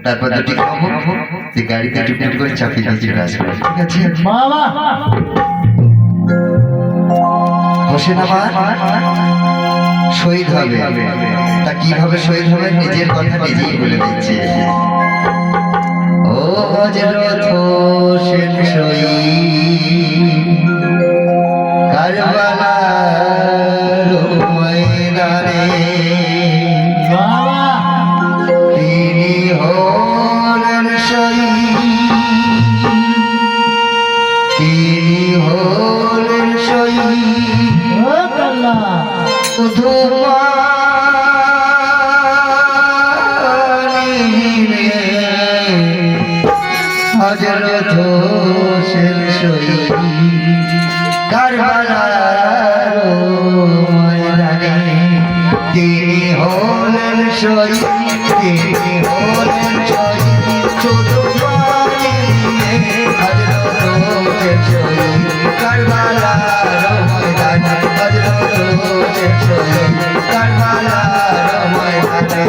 তারপর দুটি খাবো, তুই গাড়িতে টুকটুক করে চাপিয়ে দিয়ে চলে আসবে, ঠিক আছে? বাবা হোসেন আমার শহীদ হবে, তা কিভাবে শহীদ হবে নিজের কথা নিজেই বলে দিচ্ছে। ও হযরত হোসেন শহীদ কারবালার ময়দানে, বাবা তিনি হলেন শহীদ, তিনি হলেন শহীদ ও আল্লাহ শুধু হযরত হোসেন শহীদ কারবালার ময়দানে, তিনি হলেন শহীদ, তিনি হলেন শহীদ শুধু হযরত হোসেন শহীদ কারবালার ময়দানে, হযরত হোসেন শহীদ কারবালার ময়দানে।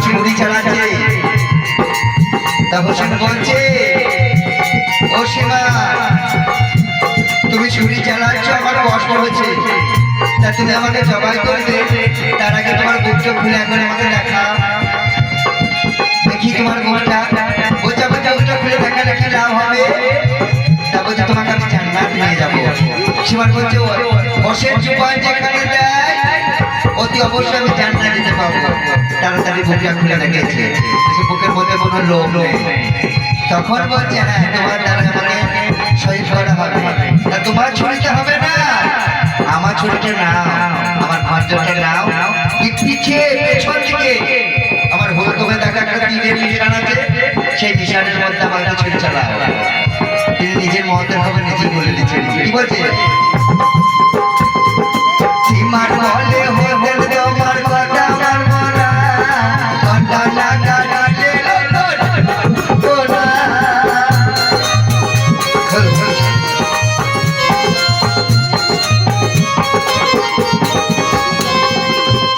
ছুরি চালাচ্ছে, তা হোসেন বলছে ও সীমা তুমি ছুরি চালাচ্ছ, আমার কষ্ট হচ্ছে, তা তুমি আমাকে জবাই করবে, তার আগে তোমার বুকটা খুলে একবার আমাকে দেখা দেখি তোমার বুকটা। বলছে বুকটা খুলে দেখা দেখি লাভ হবে, তা বলছে তোমাকে আমি জান্নাত নিয়ে যাবো। সীমা বলছে হোসেন জুবান যেখানে দেয় অতি অবশ্যই আমি জান্নাত দিতে পাবো। তাড়াতাড়ি বুকটা খুলে দেখেছে, বুকের মধ্যে কোনো লোভ নেই। তখন বলছে হ্যাঁ তোমার দ্বারা আমাকে শহীদ করা হবে, তা তোমার ছুরিটা হবে না, আমার ছুরিটা নাও, আমার খঞ্জরটা নাও, পিঠে পেছন দিকে আমার হুলকমে দেখা একটা তীরের নিশান আছে, সেই নিশানের মধ্যে আমার ছুরি চালাও। তিনি নিজের মতের হবে নিজে বলে দিচ্ছেন, কি বলছে? সীমার বলে হোসেন তোমার কথা মানবো না, কথা লাগা ডালে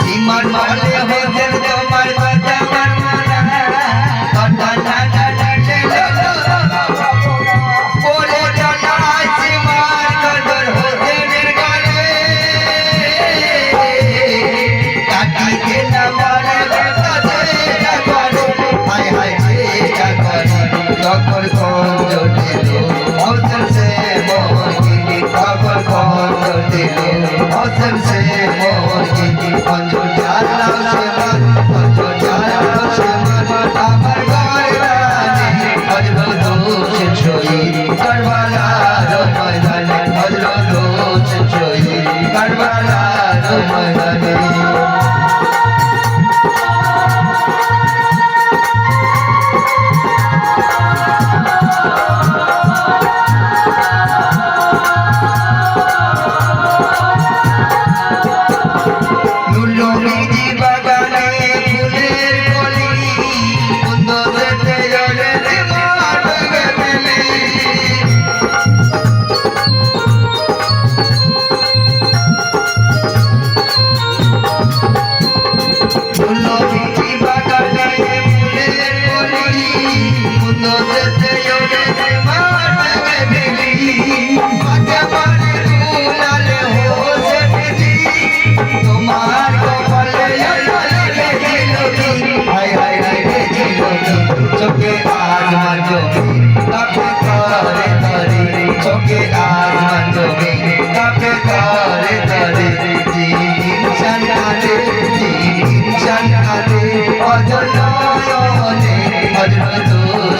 সীমার বলে হোসেন তোমার কথা মানবো না, কথা লাগা ডালে বলে জানাই সীমার কদর হোসেনের গালে, কাটিকে না মারে বেটাতে করে, হায় হায় যেটা করে তখন খঞ্জর দিল হোসেন সে মোহরগিরি, তখন খঞ্জর দিল হোসেন সে মোহরগিরি, খঞ্জর চালাও সে মান, খঞ্জর চালাও সে মান, আমার ঘরে রানী হযরত হোসেন শহীদ কারবালার ময়দানে, হযরত হোসেন শহীদ কারবালার ময়দানে। নুলুমিজি বাগানে ফুলের কলি, সুন্দর দেখতে জলে তোমার বেগেলি, তুলসী বাগানে ফুলের কলি মুন্দ যেতে ওড়ে মাঠে বেলি মাকে মারে দুলালে হোসেন জি তোমার কপালে লেগে গেল কি হায় হায় হায় রে ছিল কি চোখে আজ মাঝে কাপে করে ধরে চোখে আজ মাঝে কাপে করে ধরে ইনসান কাটে ইনসান কাটে অজনয়নে হযরত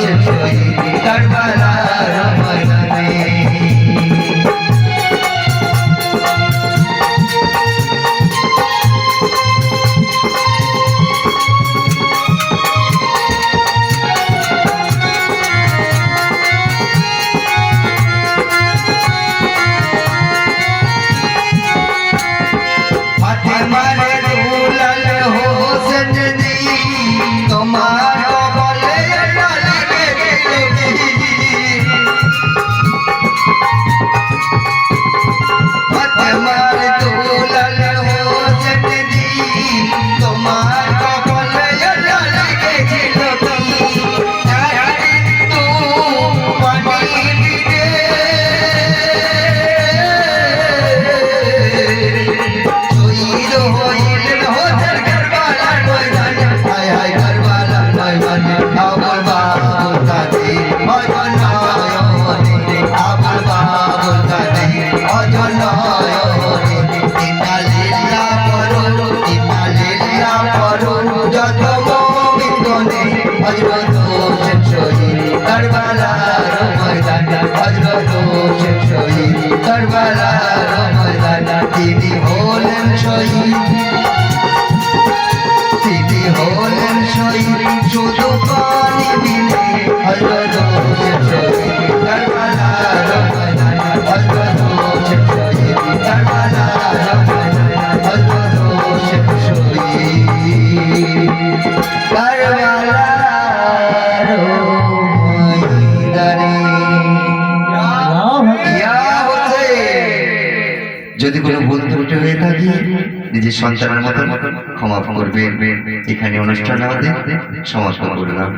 শহীদ কারবালার ময়দানে মারে দুলাল হোসেন জি তোমার কপালে লেগে গেল কি মারে দুলাল হোসেন জি তোমার কপালে লেগে গেল কি তু পানি দিতে শহীদ হইলেন হোসেন কারবালার ময়দানে হায় হায় কারবালার ময়দানে আবুল বাবুল কাদের অজনয়নে আবুল বাবুল কাদের অজনয়নে ইন্নালিল্লাহ পড়ো ইন্নালিল্লাহ পড়ো যত মুমিন গনে হযরত হোসেন শহীদ কারবালার ময়দানে হযরত হোসেন শহীদ কারবালার ময়দানে তিনি হলেন শহীদ তিনি হলেন শহীদ শুধু পানি দিলে হযরত হোসেন শহীদ কারবালার ময়দানে হযরত হোসেন শহীদ কারবালার ময়দানে হযরত হোসেন শহীদ কারবালার ময়দানে ইয়া হোসেন যদি কোনো ভুল ত্রুটি হয়ে থাকে নিজের সন্তানের মতো ক্ষমা করবেন এখানে অনুষ্ঠান আমাদের সমাপ্ত করলাম